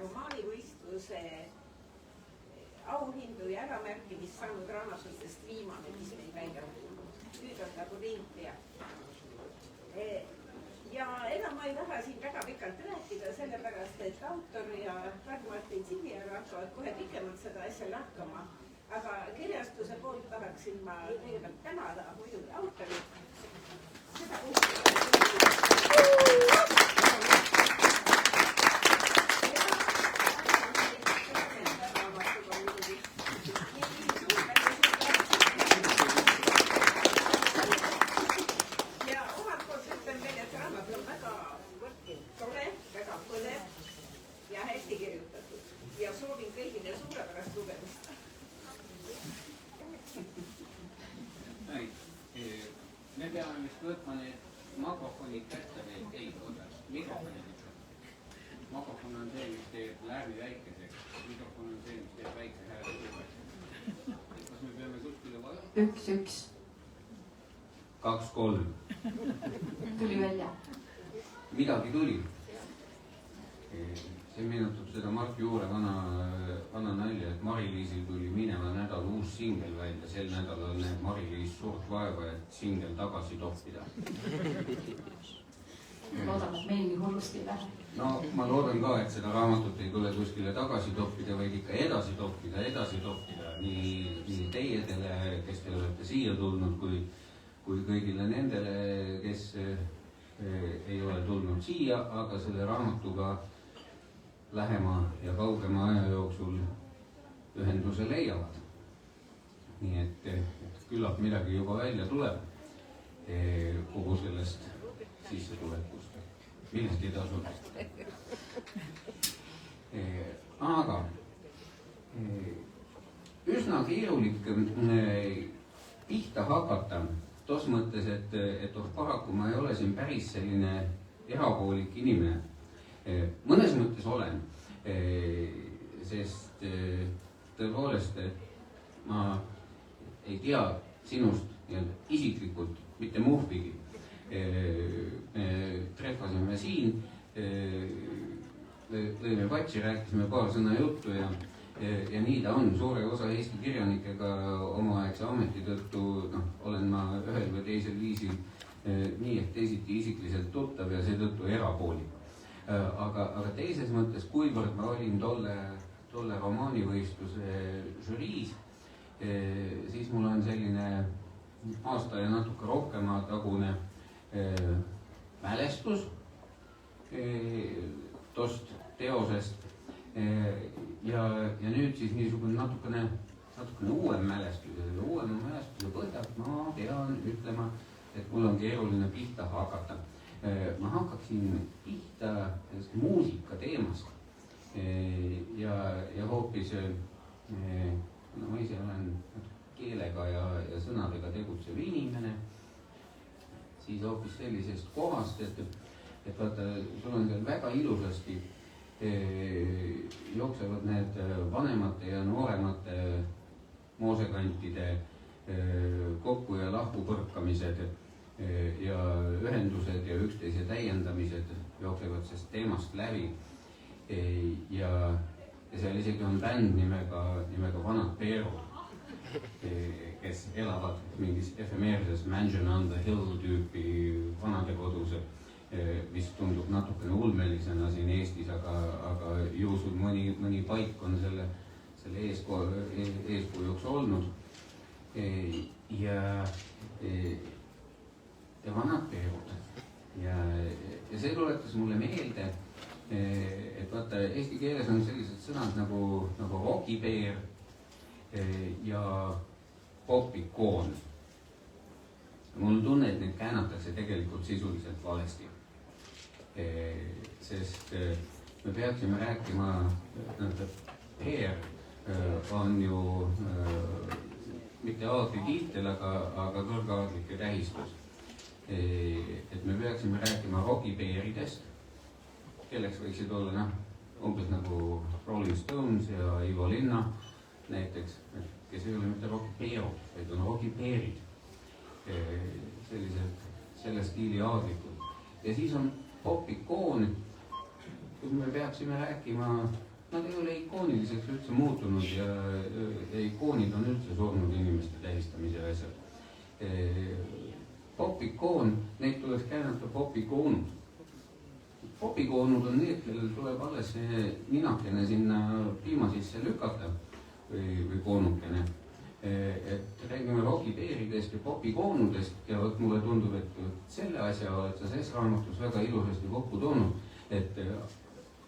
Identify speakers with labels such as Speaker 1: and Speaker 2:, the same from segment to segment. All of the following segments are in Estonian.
Speaker 1: romaanivõistluse auhindu ja äramärkimist saanud raamatutest viimane, mis meil välja on tulnud. Nüüd on nagu ringpea. Ja enam ma ei taha siin väga pikalt rääkida, sellepärast, et autor ja Karl-Martin Sinier hakkavad kohe pikemalt seda asja lahkama. Aga kirjastuse poolt tahaksin ma kõigepealt tänada muidugi autorit. Seda
Speaker 2: võtma need makrofonid kätte või ei võta. Mikrofonid ikka. Makrofon on see, mis teeb lärmi väikeseks. Mikrofon on see, mis teeb väikse hääle suureks. Kas me peame kuskile vaja?
Speaker 3: 1.
Speaker 2: 2, 3.
Speaker 3: Tuli välja.
Speaker 2: Midagi tuli. See meenutab seda Mart Juure vana nalja, et Mari-Liisil tuli mineva nädal uus singel välja. Sel nädalal näeb Mari-Liis suurt vaeva, et singel tagasi toppida.
Speaker 3: Loodan, et meil nii hullusti ei lähe.
Speaker 2: No ma loodan ka, et seda raamatut ei tule kuskile tagasi toppida, vaid ikka edasi toppida. Nii teiedele, kes te olete siia tulnud, kui kõigile nendele, kes ei ole tulnud siia, aga selle raamatuga lähema ja kaugema aja jooksul ühenduse leiavad. Nii et küllap midagi juba välja tuleb kogu sellest sissetulekust. Millest ei tasu. Aga üsna keerulik pihta hakata tos mõttes, et paraku ma ei ole siin päris selline erapoolik inimene. Mõnes mõttes olen, sest tõepoolest ma ei tea sinust isiklikult mitte muhvigi. Trehvasime siin, lõime patsi, rääkisime paar sõna juttu ja nii ta on. Suure osa Eesti kirjanikega omaaegse ameti tõttu olen ma ühel või teisel viisil nii et teisiti isikliselt tuttav ja seetõttu erapoolik. Aga teises mõttes, kuivõrd ma olin tolle romaanivõistluse žüriis, siis mul on selline aasta ja natuke rohkema tagune mälestus tost teosest ja nüüd siis niisugune natukene uuem mälestus. Uuema mälestuse põhjalt ma pean ütlema, et mul on keeruline pihta hakata. Ma hakkaksin pihta muusika teemast ja hoopis, ma ise olen keelega ja sõnadega tegutsev inimene, siis hoopis sellisest kohast, et vaata, sul on seal väga ilusasti jooksevad need vanemate ja nooremate moosekantide kokku ja lahku põrkamised ja ühendused ja üksteise täiendamised jooksevad sellest teemast läbi. Ja seal isegi on bänd nimega Vanad Peerud, kes elavad mingis efemeerses Mansion on the Hill tüüpi vanadekodus, mis tundub natukene ulmelisena siin Eestis, aga ju sul mõni paik on selle eeskujuks olnud. Ja Vanad Peerud. Ja see tuletas mulle meelde, et vaata, eesti keeles on sellised sõnad nagu rokipeer ja popikoon. Mul on tunne, et neid käänatakse tegelikult sisuliselt valesti. Sest me peaksime rääkima, peer on ju mitte aadlitiitel, aga kõrgaadlike tähistus. Et me peaksime rääkima rokipeeridest, kelleks võiksid olla umbes nagu Rolling Stones ja Ivo Linna näiteks, kes ei ole mitte rokipeerud, vaid on rokipeerid, sellised selle stiili aadlikud. Ja siis on popikoon, kus me peaksime rääkima nad ei ole ikooniliseks üldse muutunud ja ikoonid on üldse surnud inimeste tähistamise asjad. Popikoon, neid tuleks käännata popikoonud. Popikoonud on need, kellel tuleb alles ninakene sinna piima sisse lükata või koonukene. Et räägime rokipeeridest ja popikoonudest ja mulle tundub, et selle asja oled sa ses raamatus väga ilusasti kokku toonud, et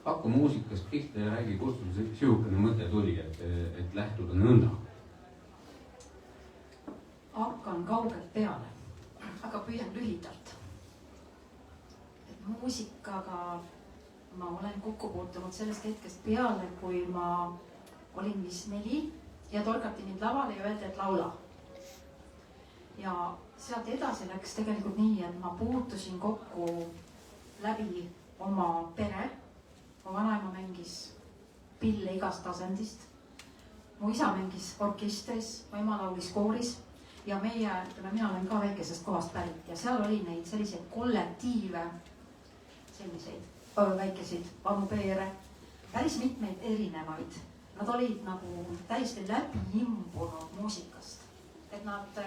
Speaker 2: hakka muusikast pihta ja räägi, kust sul sihukene mõte tuli, et lähtuda nõnda.
Speaker 3: Hakkan kaugelt peale, aga püüan lühidalt. Et muusikaga ma olen kokku puutunud sellest hetkest peale, kui ma olin vist 4 ja torgati mind lavale ja öeldi, et laula. Ja sealt edasi läks tegelikult nii, et ma puutusin kokku läbi oma pere. Mu vanaema mängis pille igast tasandist. Mu isa mängis orkestris, mu ema laulis kooris ja mina olen ka väikesest kohast pärit ja seal oli neid selliseid kollektiive, selliseid väikeseid vanupeere, päris mitmeid erinevaid. Nad olid nagu täiesti läbi imbunud muusikast. Et nad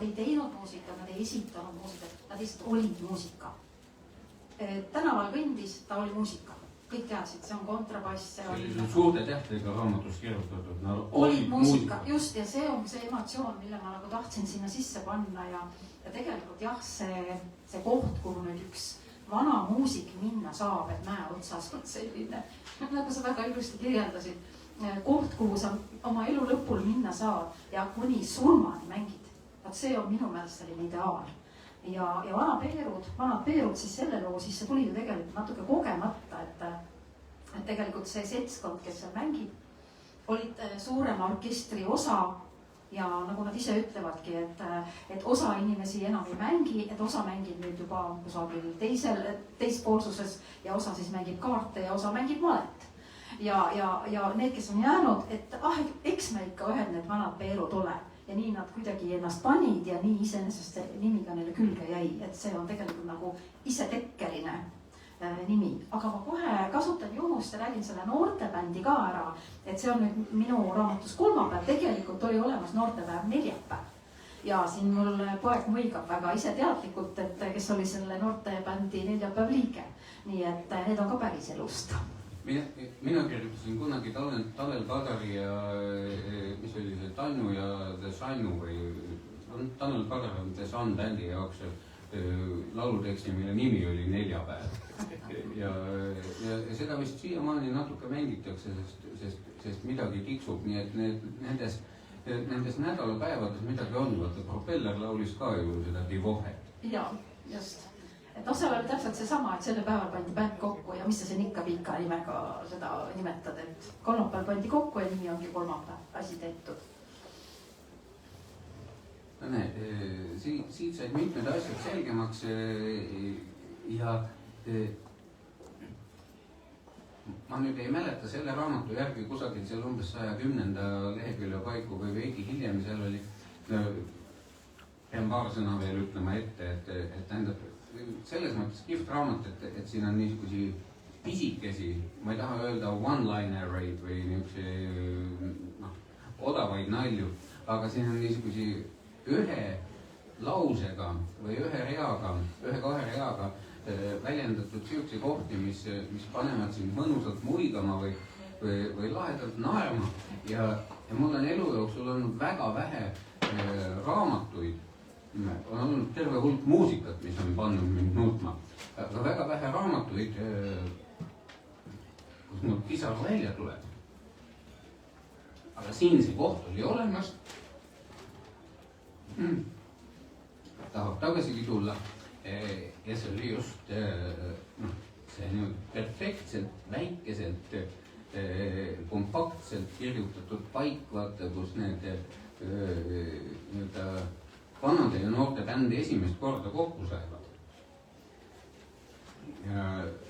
Speaker 3: ei teinud muusikat, nad ei esitanud muusikat, nad lihtsalt olid muusika. Tänaval kõndis, ta oli muusika. Kõik teadsid, see on kontrabass.
Speaker 2: See oli suurte tähtedega raamatus kirjutatud.
Speaker 3: Olid muusika, just, ja see on see emotsioon, mille ma nagu tahtsin sinna sisse panna ja tegelikult jah, see koht, kuhu nüüd üks vana muusik minna saab, et näe otsas on selline, nagu sa väga ilusti kirjeldasid, koht, kuhu sa oma elu lõpul minna saad ja kuni surmani mängid. See on minu meelest selline ideaal. Ja vanad peerud siis selle loo sisse tuli ju tegelikult natuke kogemata, et tegelikult see seltskond, kes seal mängib, olid suurema orkestri osa ja nagu nad ise ütlevadki, et osa inimesi enam ei mängi, et osa mängib nüüd juba kusagil teispoolsuses ja osa siis mängib kaarte ja osa mängib malet. Ja need, kes on jäänud, et eks me ikka ühed need vanad peerud ole. Ja nii nad kuidagi ennast panid ja nii iseenesest nimi ka neile külge jäi, et see on tegelikult nagu isetekkeline nimi. Aga ma kohe kasutan juhust ja räägin selle noortebändi ka ära, et see on nüüd minu raamatus kolmapäev, tegelikult oli olemas noortepäev neljapäev. Ja siin mul poeg muigab väga ise teadlikult, et kes oli selle noortebändi neljapäev liige. Nii et need on ka päris elust.
Speaker 2: Mina kirjutasin kunagi Tanel Kadari ja mis oli see Tannu ja The Sunnu või Tanel Kadar on The Sun bändi jaoks lauluteksti, mille nimi oli Neljapäev. Ja seda vist siiamaani natuke mängitakse, sest midagi tiksub, nii et nendes nädalapäevades midagi on. Propeller laulis ka ju seda Divohet.
Speaker 3: Ja, just. Et seal oli täpselt seesama, et selle päeval pandi bänd kokku ja mis sa siin ikka Pika nimega seda nimetad, et kolmapäeval pandi kokku ja nii ongi kolmapäev asi tehtud.
Speaker 2: No näe, siit said mitmed asjad selgemaks ja ma nüüd ei mäleta selle raamatu järgi kusagil seal umbes 110. lehekülje paiku või veidi hiljem seal oli, pean paar sõna veel ütlema ette, et tähendab selles mõttes kihvt raamat, et siin on niisugusi pisikesi, ma ei taha öelda one-linereid või niisuguse odavaid nalju, aga siin on niisugusi ühe lausega või ühe reaga, ühe-kahe reaga väljendatud siukse kohti, mis panevad sind mõnusalt muigama või lahedalt naerma ja mul on elu jooksul olnud väga vähe raamatuid. On olnud terve hulk muusikat, mis on pannud mind nutma, aga väga vähe raamatuid, kus mul pisar välja tuleb. Aga siin see koht oli olemas. Tahab tagasigi tulla ja see oli just see nüüd perfektselt, väikeselt, kompaktselt kirjutatud paik, vaata, kus need vanade ja noorte bändi esimest korda kokku saevad. Ja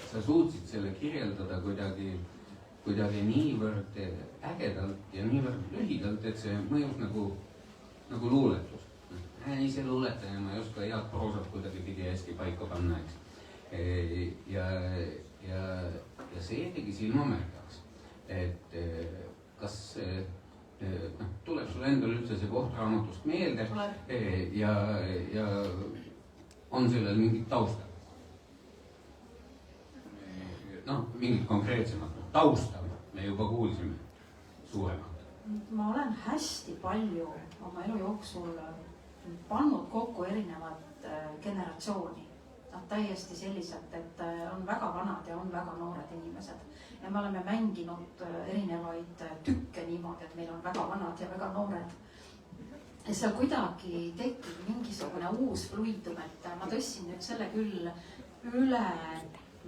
Speaker 2: sa suutsid selle kirjeldada kuidagi niivõrd ägedalt ja niivõrd lühidalt, et see mõjus nagu luuletus. Ise luuletaja ja ma ei oska head proosat kuidagi pidi hästi paika panna, eks. Ja see tegi silma märgaks. et kas tuleb sulle endale üldse see koht raamatust meelde ja on sellel mingit tausta? Mingit konkreetsemat tausta me juba kuulsime suuremat.
Speaker 3: Ma olen hästi palju oma elu jooksul pannud kokku erinevad generatsiooni. Täiesti selliselt, et on väga vanad ja on väga noored inimesed. Ja me oleme mänginud erinevaid tükke niimoodi, et meil on väga vanad ja väga noored. Ja seal kuidagi tekib mingisugune uus fluidum, et ma tõssin nüüd selle küll üle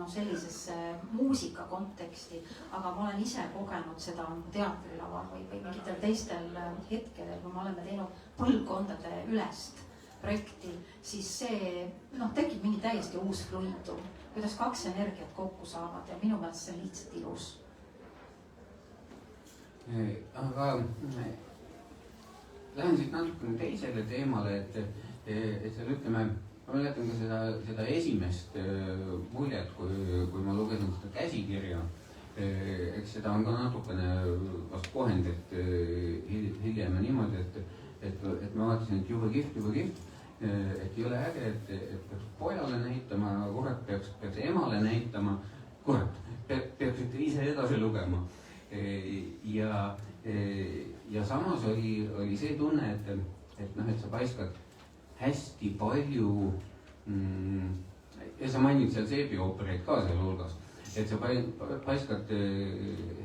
Speaker 3: sellisesse muusika konteksti, aga ma olen ise kogenud seda teatrilaval või mingitel teistel hetkedel, kui me oleme teinud põlvkondade ülest projekti, siis see tekib mingi täiesti uus fluidum, kuidas kaks energiat kokku saavad ja minu meelest see on lihtsalt ilus.
Speaker 2: Aga lähen siit natukene teisele teemale, et seal ütleme, ma mäletan ka seda esimest muljet, kui ma lugesin seda käsikirja. Eks seda on ka natukene vast kohendit hiljem niimoodi, et ma vaatasin, et jube kihvt, et ei ole äge, et peaks pojale näitama, kurat peaks emale näitama, kurat peaksite ise edasi lugema. Ja samas oli see tunne, et sa paiskad hästi palju ja sa mainid seal seebioopereid ka seal hulgas, et sa paiskad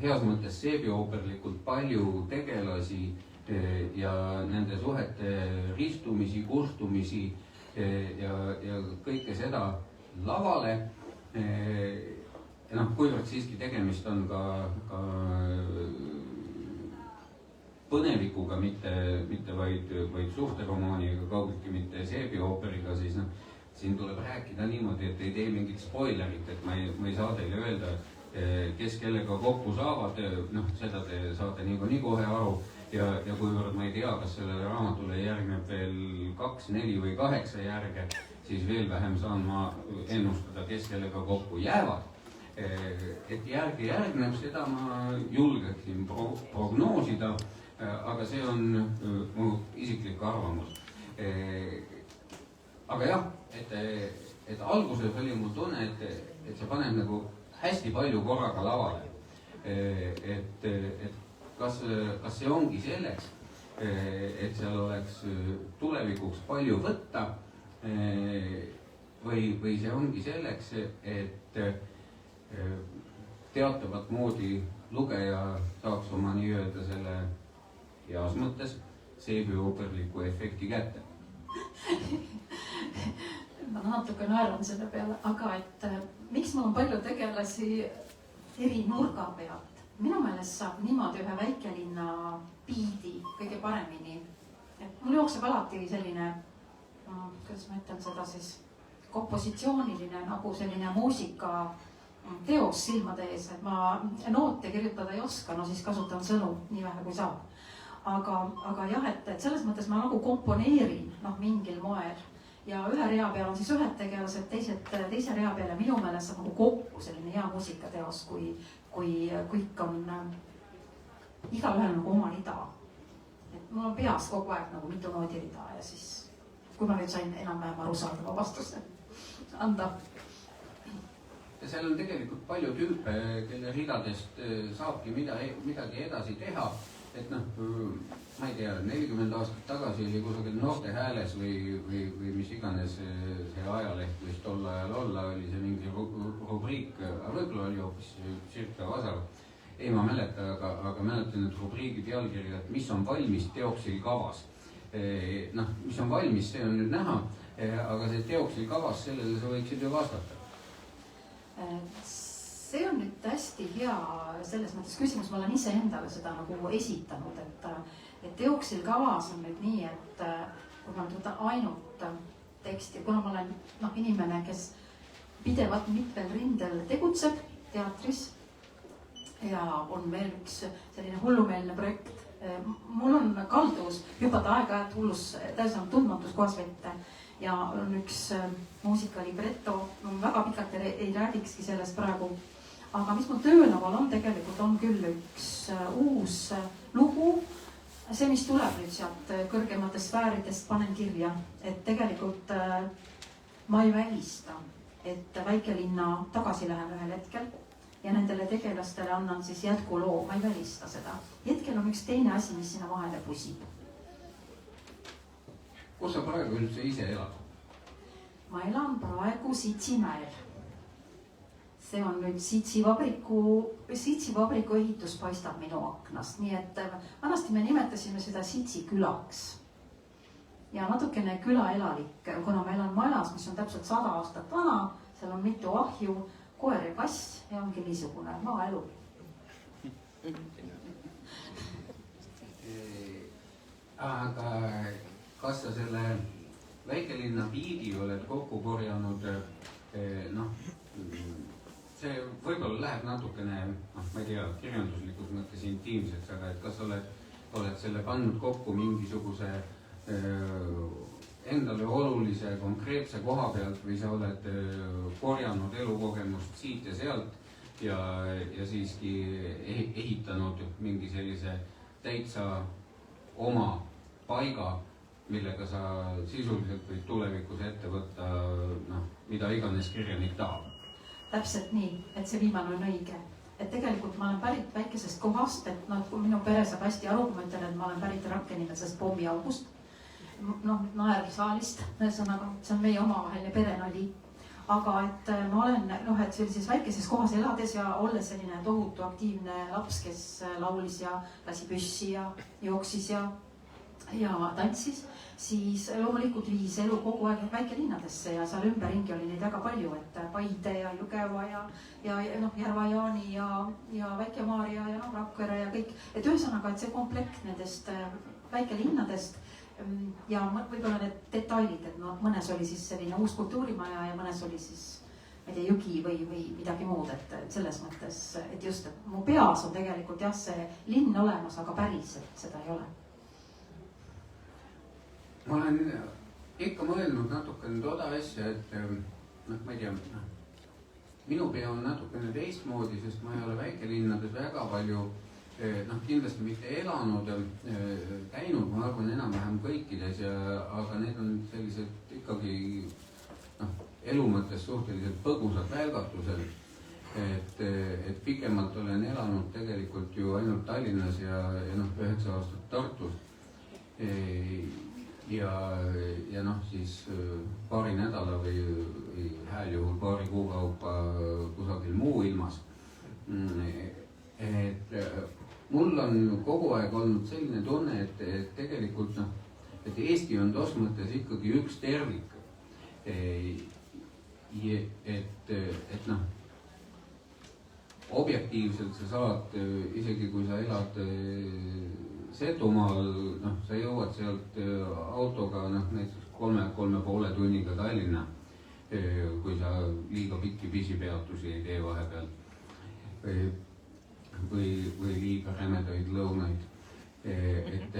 Speaker 2: heas mõttes seebiooperlikult palju tegelasi ja nende suhete ristumisi, kustumisi ja kõike seda lavale. Kuivõrd siiski tegemist on ka põnevikuga, mitte vaid suhteromaaniga, kaugeltki mitte seebiooperiga, siis siin tuleb rääkida niimoodi, et ei tee mingit spoilerit, et ma ei saa teile öelda, kes kellega kokku saavad, seda te saate nii kohe aru ja kuivõrd ma ei tea, kas sellele raamatule järgneb veel 2, 4 või 8 järge, siis veel vähem saan ma ennustada, kes kellega kokku jäävad. Et järgi järgneb, seda ma julgeksin prognoosida, aga see on mu isiklik arvamus. Aga jah, et alguses oli mul tunne, et see paneb nagu hästi palju korraga lavale. Et kas see ongi selleks, et seal oleks tulevikuks palju võtta või see ongi selleks, et teatavat moodi lugeja saaks oma nii-öelda selle heas mõttes seebiooperliku efekti kätte.
Speaker 3: Ma natuke naeran selle peale, aga et miks mul on palju tegelasi eri nurga pealt? Minu meelest saab niimoodi ühe väikelinna biidi kõige paremini. Et mul jookseb alati selline, kuidas ma ütlen seda siis, kompositsiooniline nagu selline muusika teos silmade ees, et ma noote kirjutada ei oska, siis kasutan sõnu nii vähe kui saab. Aga jah, et selles mõttes ma nagu komponeerin mingil moel ja ühe rea peal on siis ühed tegelased, teise rea peal ja minu meelest saab nagu kokku selline hea muusikateos, kui kõik on igal ühel nagu oma rida. Et mul on peas kogu aeg nagu mitu noodirida ja siis, kui ma nüüd sain enam-vähem arusaadava vastuse anda.
Speaker 2: Seal on tegelikult palju tüüpe, kelle ridadest saabki midagi edasi teha. Et ma ei tea, 40 aastat tagasi oli kusagil Noorte Hääles või mis iganes see ajaleht võis tol ajal olla, oli see mingi rubriik, võib-olla oli hoopis Sirka Vasar. Ei, ma mäleta, aga mäletan, et rubriigi pealkirja, et mis on valmis teoksil kavas. Mis on valmis, see on nüüd näha, aga see teoksil kavas, sellele sa võiksid ju vastata.
Speaker 3: See on nüüd hästi hea selles mõttes küsimus, ma olen ise endale seda nagu esitanud, et teoksil kavas on nüüd nii, et kui ma võtan ainult teksti, kuna ma olen inimene, kes pidevalt mitmel rindel tegutseb teatris ja on veel üks selline hullumeelne projekt. Mul on kalduvus hüpata aeg-ajalt hullus, täiesti tundmatus kohas vette ja on üks muusikalibretto, väga pikalt ei räägikski sellest praegu, aga mis mul töölaual on, tegelikult on küll üks uus lugu. See, mis tuleb nüüd sealt kõrgematest sfääridest, panen kirja, et tegelikult ma ei välista, et väikelinna tagasi lähen ühel hetkel ja nendele tegelastele annan siis jätkuloo, ma ei välista seda. Hetkel on üks teine asi, mis sinna vahele pusib.
Speaker 2: Kus sa praegu üldse ise elad?
Speaker 3: Ma elan praegu Sitsimäel. See on nüüd Sitsivabriku ehitus paistab minu aknast, nii et vanasti me nimetasime seda Sitsi külaks. Ja natukene külaelalik, kuna ma elan majas, mis on täpselt 100 aastat vana, seal on mitu ahju, koer ja kass ja ongi niisugune maaelu.
Speaker 2: Aga kas sa selle väikelinna biidi oled kokku korjanud, see võib-olla läheb natukene, ma ei tea, kirjanduslikus mõttes intiimseks, aga et kas oled selle pannud kokku mingisuguse endale olulise konkreetse koha pealt või sa oled korjanud elukogemust siit ja sealt ja siiski ehitanud mingi sellise täitsa oma paiga, millega sa sisuliselt võid tulevikus ette võtta, mida iganes kirjanik tahab.
Speaker 3: Täpselt nii, et see viimane on õige. Et tegelikult ma olen pärit väikesest kohast, et kui minu pere saab hästi aru, kui ma ütlen, et ma olen pärit Rakkenimetsest pommiaugust, naersaalist, ühesõnaga, see on meie omavaheline perenali. Aga et ma olen et sellises väikeses kohas elades ja olles selline tohutu aktiivne laps, kes laulis ja lasi püssi ja jooksis ja tantsis, siis loomulikult viis elu kogu aeg väikelinnadesse ja seal ümberringi oli neid väga palju, et Paide ja Jõgeva ja Järva-Jaani ja Väike-Maarja ja Rakvere ja kõik. Et ühesõnaga, et see komplekt nendest väikelinnadest ja võib-olla need detailid, et mõnes oli siis selline uus kultuurimaja ja mõnes oli siis, ma ei tea, jõgi või midagi muud, et selles mõttes, et just, et mu peas on tegelikult jah, see linn olemas, aga päriselt seda ei ole.
Speaker 2: Ma olen ikka mõelnud natukene toda asja, et ma ei tea, minu pea on natukene teistmoodi, sest ma ei ole väikelinnades väga palju, kindlasti mitte elanud, käinud, ma arvan enam-vähem kõikides, aga need on sellised ikkagi elu mõttes suhteliselt põgusad välgatused, et pikemalt olen elanud tegelikult ju ainult Tallinnas ja 9 aastat Tartus. Ja siis paari nädala või hääl juhul paari kuu kaupa kusagil muu ilmas. Et mul on kogu aeg olnud selline tunne, et tegelikult et Eesti on tos mõttes ikkagi üks tervik. Et objektiivselt sa saad, isegi kui sa elad Setumaal, sa jõuad sealt autoga näiteks 3,5 tunniga Tallinna, kui sa liiga pikki pisipeatusi ei tee vahepeal või liiga rämedaid lõunaid. Et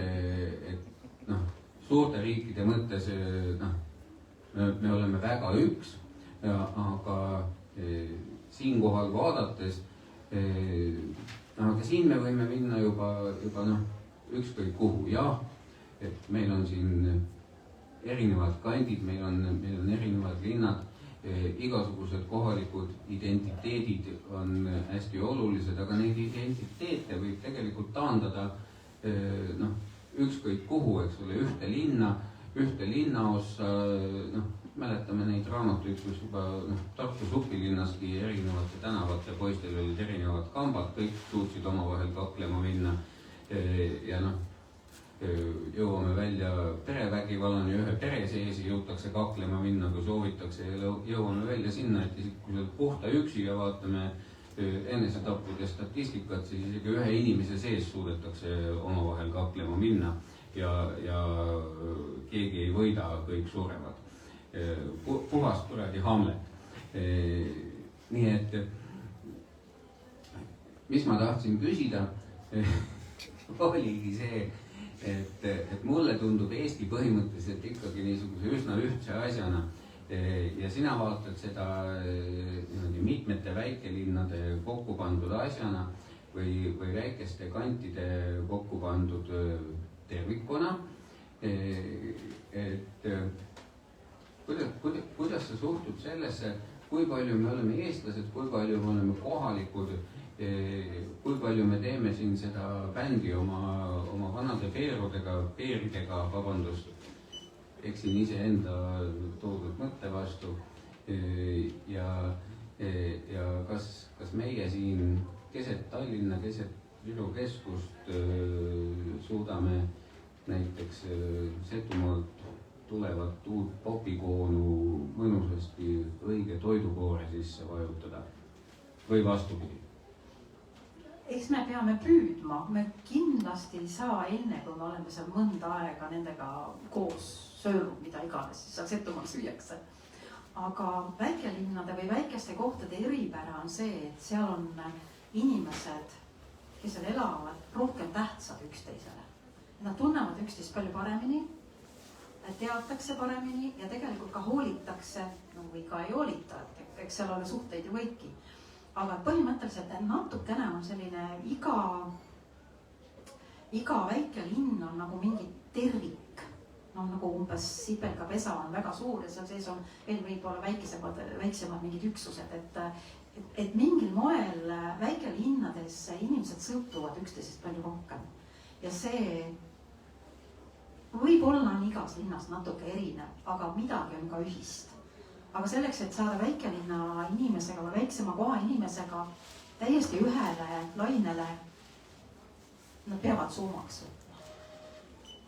Speaker 2: suurte riikide mõttes me oleme väga üks, aga siinkohal vaadates, aga siin me võime minna juba ükskõik kuhu, jah, et meil on siin erinevad kandid, meil on erinevad linnad, igasugused kohalikud identiteedid on hästi olulised, aga neid identiteete võib tegelikult taandada ükskõik kuhu, eks ole, ühte linnaossa, mäletame neid raamatuid, kus juba Tartu supilinnaski erinevate tänavate poistel olid erinevad kambad, kõik suutsid omavahel kaklema minna. Ja jõuame välja perevägivallani, ühe pere sees jõutakse kaklema minna, kui soovitakse ja jõuame välja sinna, et kui sealt puhta üksi ja vaatame enesetappude statistikat, siis isegi ühe inimese sees suudetakse omavahel kaklema minna ja keegi ei võida, kõik surevad. Puhast kuradi Hamlet. Nii et mis ma tahtsin küsida, oligi see, et mulle tundub Eesti põhimõtteliselt ikkagi niisuguse üsna ühtse asjana ja sina vaatad seda mitmete väikelinnade kokku pandud asjana või väikeste kantide kokku pandud tervikuna. Et kuidas sa suhtud sellesse, kui palju me oleme eestlased, kui palju me oleme kohalikud, kui palju me teeme siin seda bändi oma vanade peeridega, vabandust, eksin iseenda toodud mõtte vastu. Ja kas meie siin keset Tallinna, keset Viru keskust suudame näiteks Setumaalt tulevat uut popikoonu mõnusasti õige toidukoore sisse vajutada või vastupidi?
Speaker 3: Eks me peame püüdma, me kindlasti ei saa enne, kui me oleme seal mõnda aega nendega koos söönud, mida iganes siis seal Setumaal süüakse. Aga väikelinnade või väikeste kohtade eripära on see, et seal on inimesed, kes seal elavad, rohkem tähtsad üksteisele. Nad tunnevad üksteist palju paremini, teatakse paremini ja tegelikult ka hoolitakse, või ka ei hoolita, et eks seal ole suhteid ju võidki. Aga põhimõtteliselt natukene on selline iga väike linn on nagu mingi tervik. Nagu umbes sipelgapesa on väga suur ja seal sees on veel võib-olla väiksemad mingid üksused, et mingil moel väikelinnades inimesed sõltuvad üksteisest palju rohkem. Ja see võib-olla on igas linnas natuke erinev, aga midagi on ka ühist. Aga selleks, et saada väikelinna inimesega või väiksema koha inimesega täiesti ühele lainele, nad peavad suumaks võtma.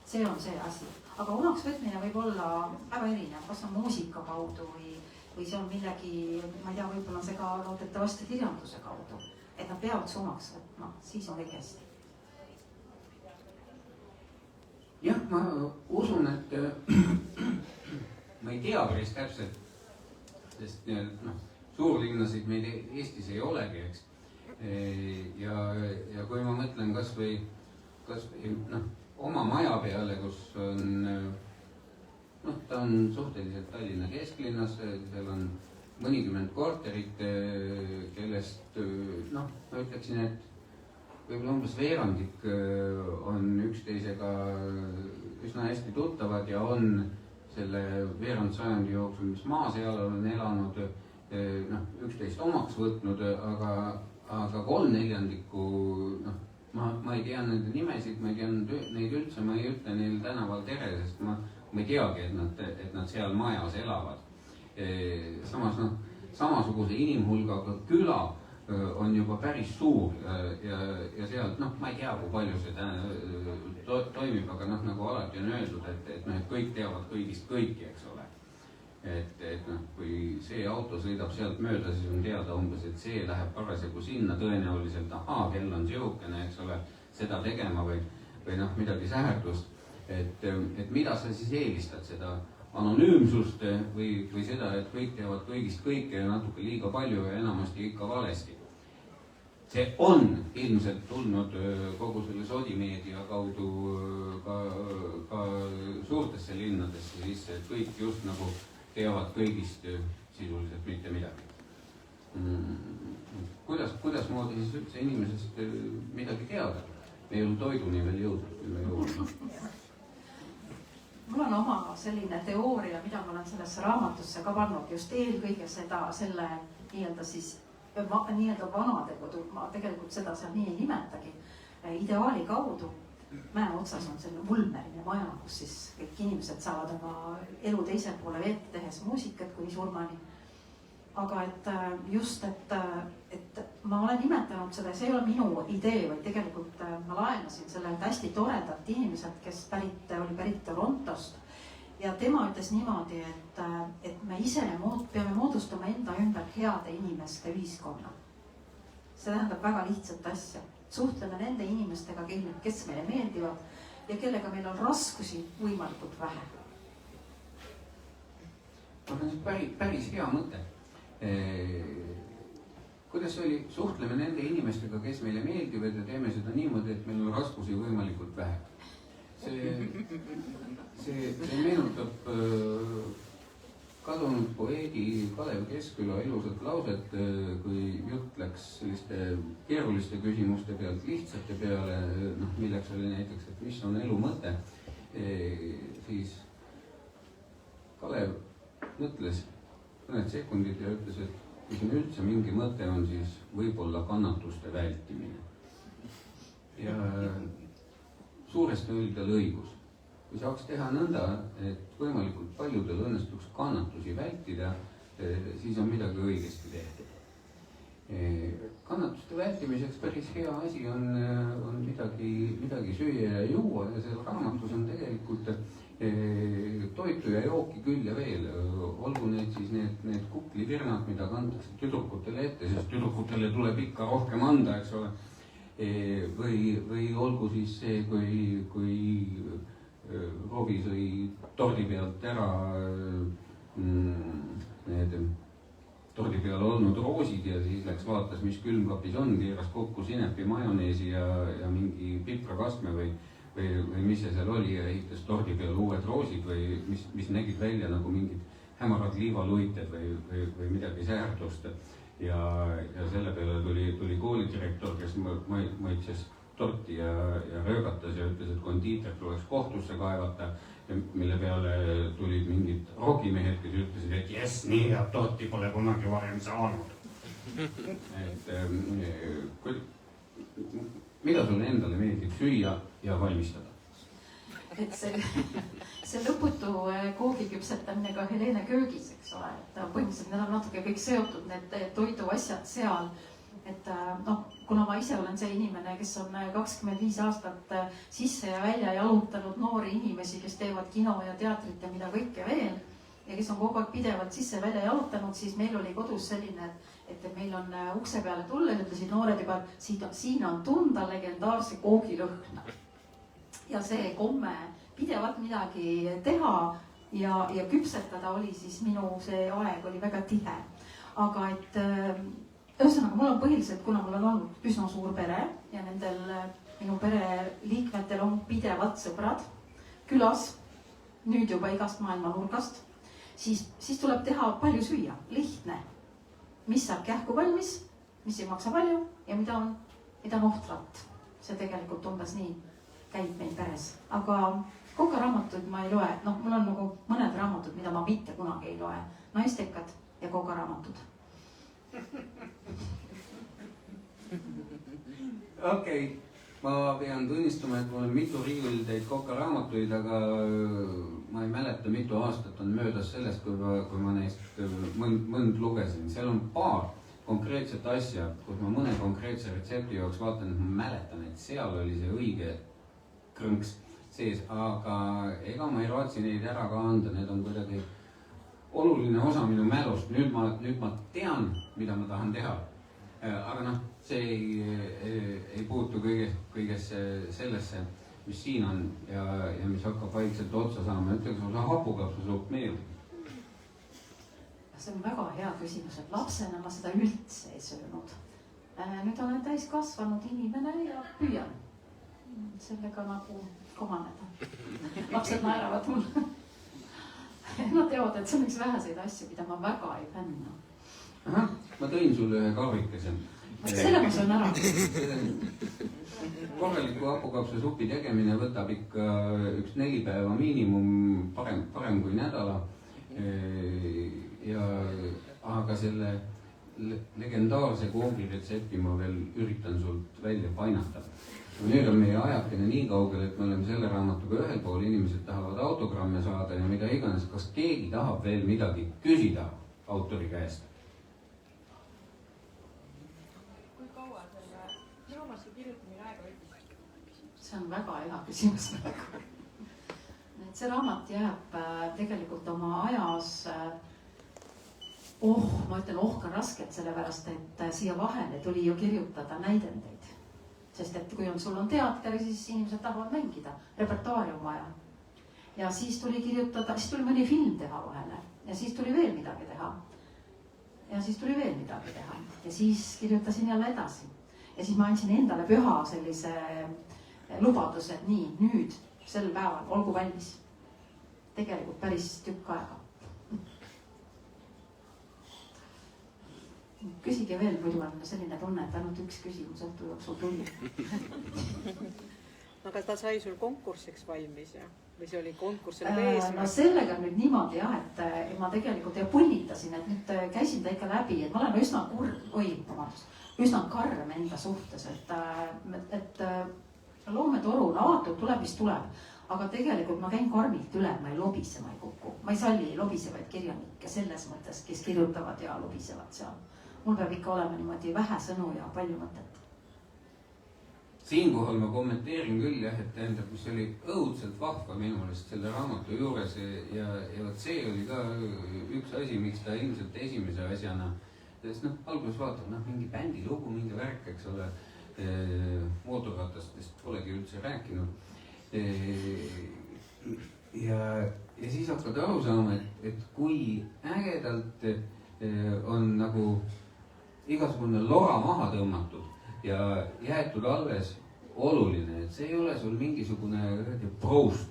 Speaker 3: See on see asi. Aga omaks võtmine võib olla väga erinev, kas on muusika kaudu või see on millegi, ma ei tea, võib-olla on see ka loodetavasti kirjanduse kaudu. Et nad peavad suumaks võtma, siis on kõik hästi.
Speaker 2: Jah, ma usun, et ma ei tea päris täpselt, sest suurlinnasid meil Eestis ei olegi, eks. Ja kui ma mõtlen kas või oma maja peale, kus on, ta on suhteliselt Tallinna kesklinnas, seal on mõnikümmend korterit, kellest, ma ütleksin, et võib-olla umbes veerandik on üksteisega üsna hästi tuttavad ja on selle veerandsajandi jooksul, mis maa seal on elanud, üksteist omaks võtnud, aga 3/4, ma ei tea nende nimesid, ma ei tea neid üldse, ma ei ütle neil tänaval tere, sest ma ei teagi, et nad seal majas elavad. Samas samasuguse inimhulgaga küla on juba päris suur ja sealt, ma ei tea, kui palju see toimib, aga nagu alati on öeldud, et kõik teavad kõigist kõiki, eks ole. Et kui see auto sõidab sealt mööda, siis on teada umbes, et see läheb parasjagu sinna tõenäoliselt, kell on sihukene, eks ole, seda tegema või midagi säherdust. Et mida sa siis eelistad, seda anonüümsust või seda, et kõik teavad kõigist kõike ja natuke liiga palju ja enamasti ikka valesti. See on ilmselt tulnud kogu selle sodimeedia kaudu ka suurtesse linnadesse sisse, et kõik just nagu teavad kõigist sisuliselt mitte midagi. Kuidas moodi siis üldse inimesest midagi teada? Me ei ole toiduni veel jõudnud.
Speaker 3: Mul on oma selline teooria, mida ma olen sellesse raamatusse ka pannud, just eelkõige selle nii-öelda vanadekodu, ma tegelikult seda seal nii ei nimetagi, ideaali kaudu. Mäe otsas on selline vulmeline maja, kus siis kõik inimesed saavad oma elu teisel poole veeta, tehes muusikat kuni surmani. Aga et ma olen nimetanud seda, see ei ole minu idee, vaid tegelikult ma laenasin sellelt hästi toredat inimeselt, kes oli pärit Torontost. Ja tema ütles niimoodi, et me ise peame moodustama enda ümber heade inimeste ühiskonna. See tähendab väga lihtsat asja. Suhtleme nende inimestega, kes meile meeldivad ja kellega meil on raskusi võimalikult vähe.
Speaker 2: See on päris hea mõte. Kuidas oli, suhtleme nende inimestega, kes meile meeldivad ja teeme seda niimoodi, et meil on raskusi võimalikult vähe. See meenutab kadunud Kalev Keskküla ilusat lauset, kui jutt läks selliste keeruliste küsimuste pealt lihtsate peale, milleks oli näiteks, et mis on elu mõte, siis Kalev mõtles mõned sekundid ja ütles, et kui siin üldse mingi mõte on, siis võib-olla kannatuste vältimine. Ja suuresti oli tal õigus. Kui saaks teha nõnda, et võimalikult paljudel õnnestuks kannatusi vältida, siis on midagi õigesti tehtud. Kannatuste vältimiseks päris hea asi on midagi süüa ja juua ja seal raamatus on tegelikult toitu ja jooki küll ja veel. Olgu need siis need kuklivirnad, mida kantakse tüdrukutele ette, sest tüdrukutele tuleb ikka rohkem anda, eks ole. Või olgu siis see, kui Robi sõi tordi pealt ära need tordi peal olnud roosid ja siis läks vaatas, mis külmkapis on, keeras kokku sinepi, majoneesi ja mingi piprakastme või mis see seal oli ja ehitas tordi peal uued roosid või mis nägid välja nagu mingid hämarad liivaluited või midagi säärdust. Ja selle peale tuli koolidirektor, kes maitses torti ja röögatas ja ütles, et kondiiter tuleks kohtusse kaevata, mille peale tulid mingid rokimehed, kes ütlesid, et jess, nii head torti pole kunagi varem saanud. Mida sulle endale meeldib süüa ja valmistada?
Speaker 3: Et see lõputu koogiküpsetamine ka Helene köögis, eks ole, et põhimõtteliselt need on natuke kõik seotud, need toiduasjad seal. Et kuna ma ise olen see inimene, kes on 25 aastat sisse ja välja jalutanud noori inimesi, kes teevad kino ja teatrit ja mida kõike veel ja kes on kogu aeg pidevalt sisse välja jalutanud, siis meil oli kodus selline, et meil on ukse peale tulles, ütlesid noored juba, siin on tunda legendaarse koogilõhna. Ja see komme pidevalt midagi teha ja küpsetada oli siis see aeg oli väga tihe. Aga et ühesõnaga, mul on põhiliselt, kuna mul on olnud üsna suur pere ja nendel minu pereliikmetel on pidevalt sõbrad külas, nüüd juba igast maailma nurgast, siis tuleb teha palju süüa, lihtne. Mis saab kähku valmis, mis ei maksa palju ja mida on ohtralt. See tegelikult umbes nii käib meil peres. Aga kookaraamatuid ma ei loe. Mul on nagu mõned raamatud, mida ma mitte kunagi ei loe. Naistekad ja kookaraamatud.
Speaker 2: Okei, ma pean tunnistama, et mul on mitu riiulitäit kookaraamatuid, aga ma ei mäleta, mitu aastat on möödas sellest, kui ma neist mõnd lugesin. Seal on paar konkreetset asja, kus ma mõne konkreetse retsepti jaoks vaatan, et ma mäletan, et seal oli see õige krõnks sees, aga ega ma ei raatsi neid ära ka anda, need on kuidagi oluline osa minu mälust. Nüüd ma tean, mida ma tahan teha. Aga see ei puutu kõigesse sellesse, mis siin on ja mis hakkab vaikselt otsa saama. Ütleks, osa hapukapsasupp meeldib.
Speaker 3: See on väga hea küsimus, et lapsena ma seda üldse ei söönud. Nüüd olen täis kasvanud inimene ja püüan sellega nagu kohaneda. Lapsed naeravad mulle. Nad teavad, et see on üks väheseid asju, mida ma väga ei fänna.
Speaker 2: Ma tõin sulle ühe kaarvikese.
Speaker 3: Selle ma söön ära.
Speaker 2: Korraliku hapukapsasupi tegemine võtab ikka 1-4 päeva miinimum, parem kui nädala. Aga selle legendaarse koogiretsepti ma veel üritan sult välja painata. Nüüd on meie ajakene nii kaugel, et me oleme selle raamatuga ühel pool, inimesed tahavad autogramme saada ja mida iganes. Kas keegi tahab veel midagi küsida autori käest?
Speaker 4: Kui kaua selle raamatu kirjutamine aega võttis?
Speaker 3: See on väga hea küsimus praegu. See raamat jääb tegelikult oma ajas, ma ütlen ohka rasket, sellepärast, et siia vahele tuli ju kirjutada näidendeid. Sest et kui sul on teater, siis inimesed tahavad mängida, repertuaari on vaja. Ja siis tuli kirjutada, siis tuli mõni film teha vahele ja siis tuli veel midagi teha. Ja siis tuli veel midagi teha ja siis kirjutasin jälle edasi. Ja siis ma andsin endale püha sellise lubaduse, et nii, nüüd, sel päeval, olgu valmis. Tegelikult päris tükk aega. küsige veel, muidu on selline tunne, et ainult üks küsimus õhtu jooksul tuli.
Speaker 5: Aga ta sai sul konkursiks valmis ja? Või see oli konkursile eesmärk?
Speaker 3: No sellega nüüd niimoodi jah, et ma tegelikult punnitasin, et nüüd käisin ta ikka läbi, et ma olen üsna karm enda suhtes, et loometoru on avatud, tuleb, mis tuleb. Aga tegelikult ma käin karmilt üle, ma ei lobise, ma ei kuku. Ma ei salli lobisevaid kirjanikke selles mõttes, kes kirjutavad ja lobisevad seal. Mul peab ikka olema niimoodi vähe sõnu ja palju mõtet.
Speaker 2: Siinkohal ma kommenteerin küll jah, et tähendab, mis oli õudselt vahva minu meelest selle raamatu juures ja see oli ka üks asi, miks ta ilmselt esimese asjana, sest alguses vaatad, mingi bändi lugu, mingi värk, eks ole, mootorratastest polegi üldse rääkinud. Ja siis hakkad aru saama, et kui ägedalt on nagu igasugune lora maha tõmmatud ja jäetud alles oluline, et see ei ole sul mingisugune Proust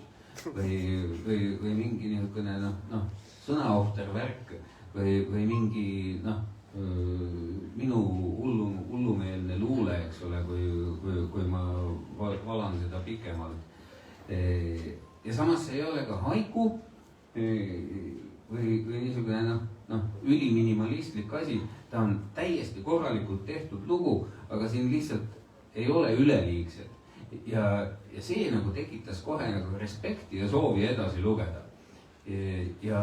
Speaker 2: või mingi niisugune sõnaohter värk või mingi minu hullumeelne luule, eks ole, kui ma valan seda pikemalt. Ja samas see ei ole ka haiku või niisugune üliminimalistlik asi, ta on täiesti korralikult tehtud lugu, aga siin lihtsalt ei ole üleliigset. Ja see nagu tekitas kohe nagu respekti ja soovi edasi lugeda. Ja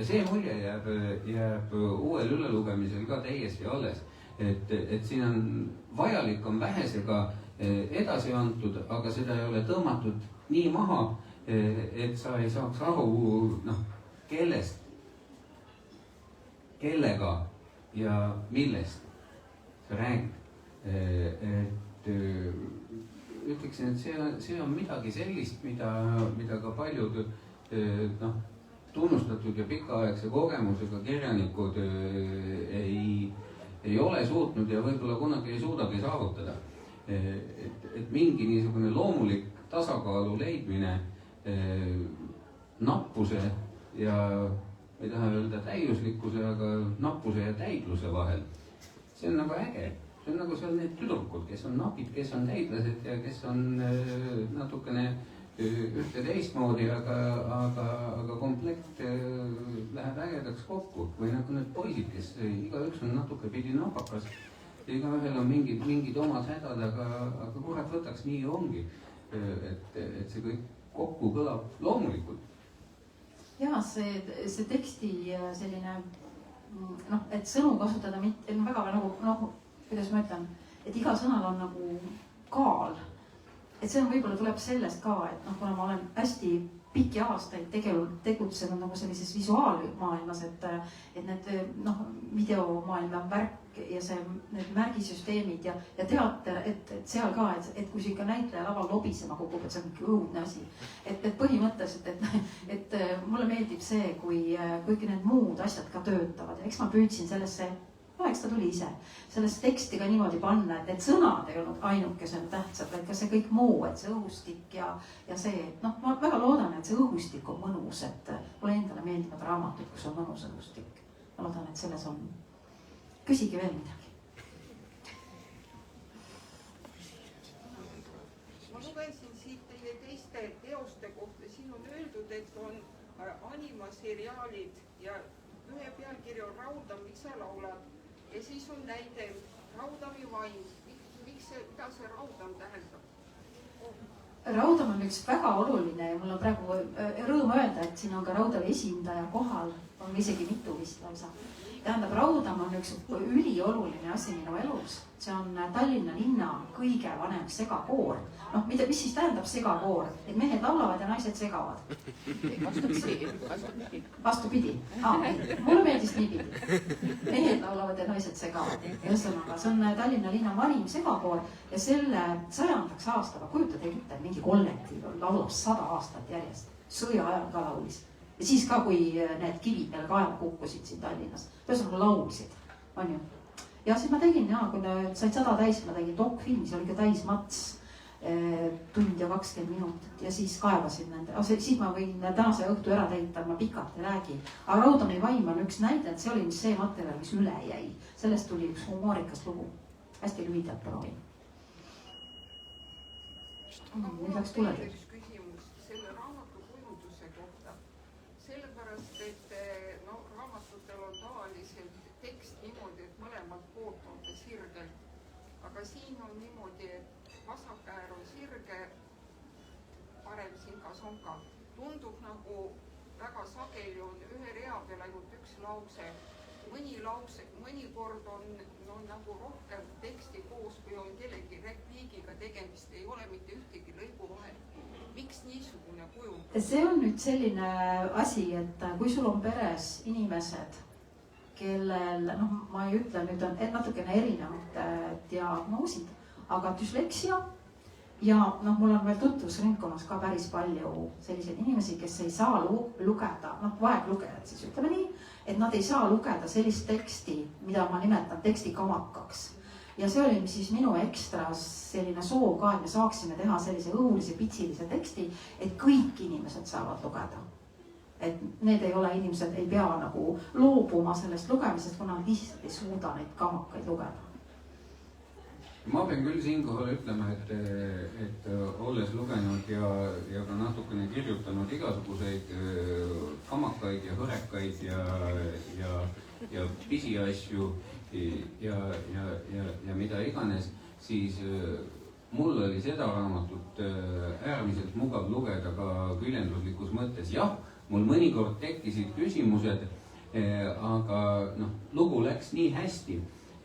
Speaker 2: see mulje jääb uuel ülelugemisel ka täiesti alles. Et siin on vajalik on vähesega edasi antud, aga seda ei ole tõmmatud nii maha, et sa ei saaks aru, kellest, kellega ja millest sa räägid. Ütleksin, et see on midagi sellist, mida ka paljud tunnustatud ja pikaaegse kogemusega kirjanikud ei ole suutnud ja võib-olla kunagi ei suudagi saavutada. Et mingi niisugune loomulik tasakaalu leidmine nappuse ja, ei taha öelda täiuslikkuse, aga nappuse ja täidluse vahel. See on nagu äge. See on nagu seal need tüdrukud, kes on napid, kes on täidlased ja kes on natukene ühte teistmoodi, aga komplekt läheb ägedaks kokku. Või nagu need poisid, kes igaüks on natuke pidi napakas. Igaühel on mingid omad hädad, aga kurat võtaks nii ongi. Et see kõik kokku kõlab loomulikult.
Speaker 3: Jaa, see teksti selline, et sõnu kasutada väga nagu, kuidas ma ütlen, et iga sõnal on nagu kaal. Et see on võib-olla tuleb sellest ka, et kuna ma olen hästi pikki aastaid tegutsenud nagu sellises visuaalmaailmas, et need videomaailma värk ja need märgisüsteemid ja teater, et seal ka, et kui see ikka näitleja laval lobisema kukub, et see on ikka õudne asi. Et põhimõtteliselt, et mulle meeldib see, kui kõik need muud asjad ka töötavad ja eks ma püüdsin sellesse, eks ta tuli ise, sellest teksti ka niimoodi panna, et need sõnad ei olnud ainukesed tähtsad, vaid ka see kõik muu, et see õhustik ja see, ma väga loodan, et see õhustik on mõnus, et mulle endale meeldivad raamatud, kus on mõnus õhustik. Ma loodan, et selles on. Küsige veel midagi.
Speaker 1: Ma lugesin siit teie teiste teoste kohta. Siin on öeldud, et on animaseriaalid ja ühe pealkiri on Raudam, miks sa laulad? Ja siis on näide Raudami vaim. Mida see Raudam tähendab?
Speaker 3: Raudam on üks väga oluline ja mul on praegu rõõm öelda, et siin on ka Raudami esindaja kohal, on isegi mitu vist lausa. Tähendab, Raudam on üks ülioluline asi minu elus. See on Tallinna linna kõige vanem segakoor. Mis siis tähendab segakoor? Et mehed laulavad ja naised segavad. Vastupidi. Mulle meeldis niipidi. Mehed laulavad ja naised segavad. Ühesõnaga, see on Tallinna linna vanim segakoor ja selle 100. aastaga kujutate ette, mingi kollektiiv laulab 100 aastat järjest. Sõja ajal ka laulis. Ja siis ka, kui need kivid peale kaela kukkusid siin Tallinnas. Ühesõnaga laulsid, on ju. Ja siis ma tegin, kui said 100 täis, ma tegin dokfilmi, see oli ka täis Mats tund ja 20 minutit ja siis kaevasin nende, siis ma võin tänase õhtu ära täita, ma pikalt ei räägi. aga Raudoni vaim on üks näide, et see oli see materjal, mis üle jäi. Sellest tuli üks humoorikas lugu. Hästi lühidalt proovin. Nüüd läks tuled.
Speaker 6: Üks küsimus selle raamatu kujunduse kohta. Sellepärast, et no, raamatutel on tavaliselt tekst niimoodi, et mõlemalt poolt on ta sirgelt. Aga siin on niimoodi, et vasakäär on sirge, parem sinka-sonka. Tundub nagu väga sageli on ühe rea peal ainult üks lause. Mõnikord on nagu rohkem teksti koos, kui on kellegi repliigiga tegemist, ei ole mitte ühtegi lõigu vahel. Miks niisugune kujund?
Speaker 3: See on nüüd selline asi, et kui sul on peres inimesed, kellel, ma ei ütle, nüüd on natukene erinevad diagnoosid, aga düsleksia ja mul on veel tutvusringkonnas ka päris palju selliseid inimesi, kes ei saa lugeda, vaeglugejad siis ütleme nii, et nad ei saa lugeda sellist teksti, mida ma nimetan tekstikamakaks. Ja see oli siis minu ekstras selline soov ka, et me saaksime teha sellise õhulise, pitsilise teksti, et kõik inimesed saavad lugeda. Et need ei ole inimesed, ei pea nagu loobuma sellest lugemisest, kuna nad lihtsalt ei suuda neid kamakaid lugeda.
Speaker 2: Ma pean küll siinkohal ütlema, et olles lugenud ja ka natukene kirjutanud igasuguseid kamakaid ja hõrekaid ja pisiasju ja mida iganes, siis mul oli seda raamatut äärmiselt mugav lugeda ka küljenduslikus mõttes. Jah, mul mõnikord tekkisid küsimused, aga lugu läks nii hästi,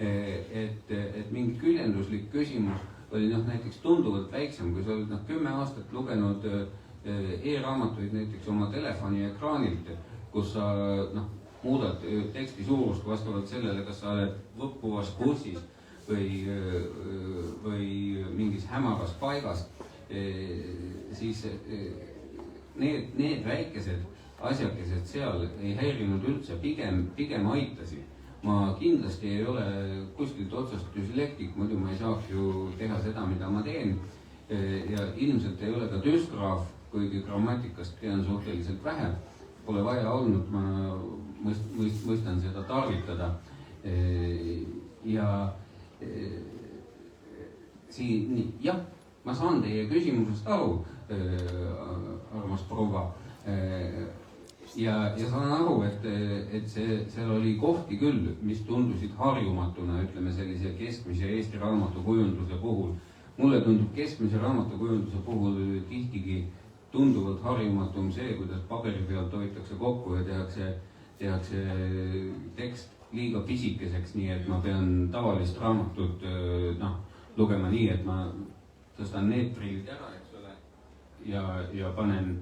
Speaker 2: et mingi küljenduslik küsimus oli näiteks tunduvalt väiksem, kui sa oled 10 aastat lugenud e-raamatuid näiteks oma telefoni ekraanilt, kus sa muudad teksti suurust vastavalt sellele, kas sa oled võppuvas bussis või mingis hämaras paigas, siis need väikesed asjakesed seal ei häirinud üldse, pigem aitasid. Ma kindlasti ei ole kuskilt otsast düslektik, muidu ma ei saaks ju teha seda, mida ma teen. Ja ilmselt ei ole ka düsgraaf, kuigi grammatikast tean suhteliselt vähe. Pole vaja olnud, ma mõistan seda tarvitada. Ja jah, ma saan teie küsimusest aru, armas proua. Ja saan aru, et seal oli kohti küll, mis tundusid harjumatuna, ütleme sellise keskmise Eesti raamatukujunduse puhul. Mulle tundub keskmise raamatukujunduse puhul tihtigi tunduvalt harjumatum see, kuidas paberi pealt hoitakse kokku ja tehakse tekst liiga pisikeseks, nii et ma pean tavalist raamatut lugema nii, et ma tõstan need prillid ära, eks ole, ja panen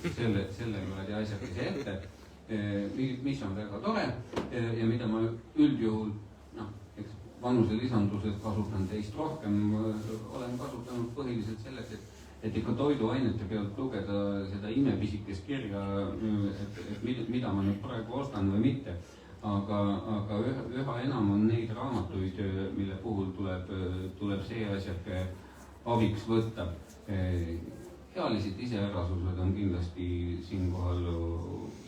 Speaker 2: selle kuradi asjakese ette, mis on väga tore ja mida ma üldjuhul, vanuse lisanduses kasutan teist rohkem, olen kasutanud põhiliselt selleks, et ikka toiduainete pealt lugeda seda imepisikest kirja, et mida ma nüüd praegu ostan või mitte. Aga üha enam on neid raamatuid, mille puhul tuleb see asjake abiks võtta. Ealised iseärasused on kindlasti siinkohal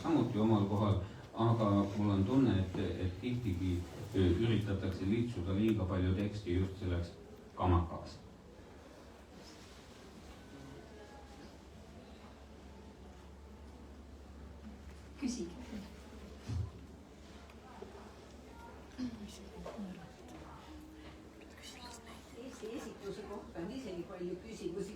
Speaker 2: samuti omal kohal, aga mul on tunne, et tihtigi üritatakse lihtsuda liiga palju teksti just selleks kamakaks.
Speaker 3: Küsige.
Speaker 1: Eesti esitluse kohta on isegi palju küsimusi.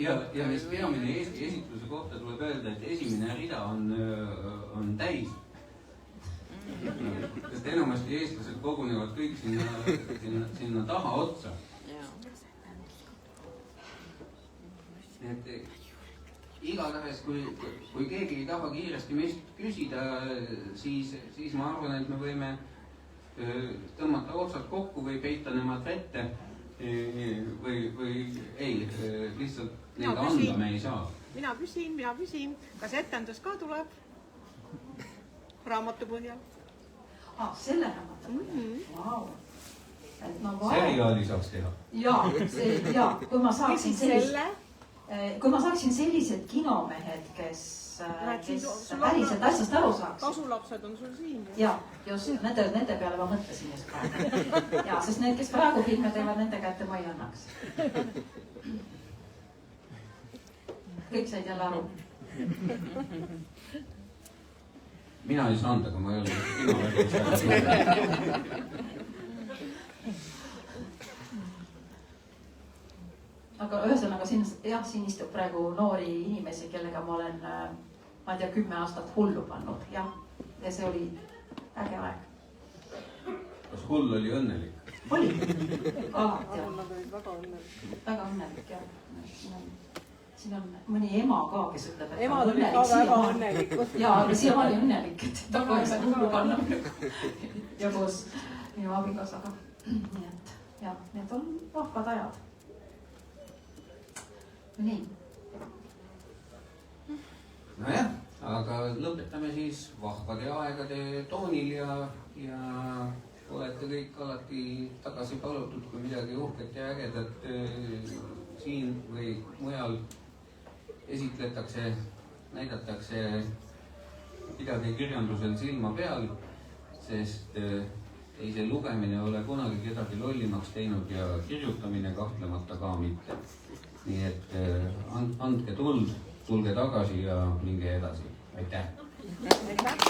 Speaker 2: Ja mis peamine Eesti esitluse kohta tuleb öelda, et esimene rida on täis. Sest enamasti eestlased kogunevad kõik sinna taha otsa. Et igatahes, kui keegi ei taha kiiresti meist küsida, siis ma arvan, et me võime tõmmata otsad kokku või peita nemad vette või ei, lihtsalt neid anda me ei saa.
Speaker 7: Mina küsin, kas etendus ka tuleb raamatu põhjal?
Speaker 3: selle raamatu. Vau. et no vau.
Speaker 2: seriaali saaks teha.
Speaker 3: ja kui ma saaksin sellised kinomehed, kes päriselt asjast aru saaks.
Speaker 5: kasulapsed on sul siin.
Speaker 3: ja just nende peale ma mõtlesin just praegu. ja sest need, kes praegu filme teevad, nende kätte ma ei annaks. kõik said jälle aru.
Speaker 2: mina ei saanud, aga ma ei ole kinoväljas.
Speaker 3: aga ühesõnaga siin istub praegu noori inimesi, kellega ma olen, ma ei tea, 10 aastat hullu pannud, jah. ja see oli äge aeg.
Speaker 2: kas hull oli õnnelik?
Speaker 3: oli, alati on.
Speaker 5: Nad olid väga õnnelikud.
Speaker 3: väga õnnelik, jah. siin on mõni ema ka, kes ütleb, et
Speaker 5: emad olid ka väga õnnelikud.
Speaker 3: jaa, aga siiamaani õnnelik, et ta kohe sai hullu panna. ja koos minu abikaasaga. nii et, jah, need on vahvad ajad. nii.
Speaker 2: nojah, aga lõpetame siis vahvade aegade toonil ja olete kõik alati tagasi palutud, kui midagi uhket ja ägedat siin või mujal esitletakse, näidatakse, pidage kirjandusel silma peal, sest teise lugemine ei ole kunagi kedagi lollimaks teinud ja kirjutamine kahtlemata ka mitte. nii et andke tuld, tulge tagasi ja minge edasi. aitäh!